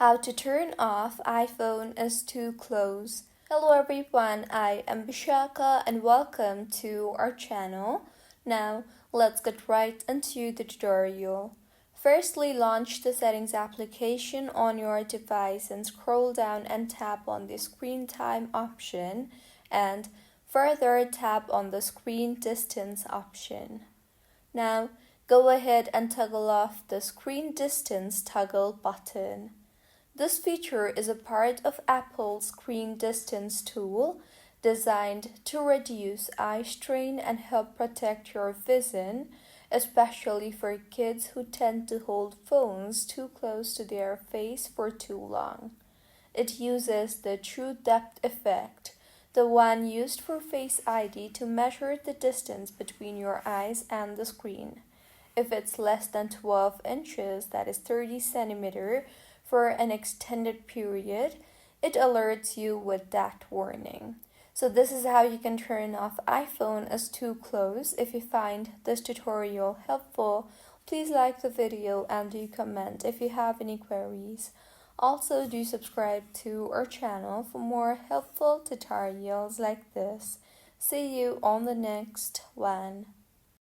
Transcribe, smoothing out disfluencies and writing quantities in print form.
How to turn off iPhone is too close. Hello everyone, I am Bishaka and welcome to our channel. Now let's get right into the tutorial. Firstly, launch the settings application on your device and scroll down and tap on the screen time option and further tap on the screen distance option. Now go ahead and toggle off the screen distance toggle button. This feature is a part of Apple's screen distance tool designed to reduce eye strain and help protect your vision, especially for kids who tend to hold phones too close to their face for too long. It uses the true depth effect, the one used for Face ID, to measure the distance between your eyes and the screen. If it's less than 12 inches, that is 30 centimeters, for an extended period, it alerts you with that warning. So this is how you can turn off iPhone as too close. If you find this tutorial helpful, please like the video and do comment if you have any queries. Also, do subscribe to our channel for more helpful tutorials like this. See you on the next one.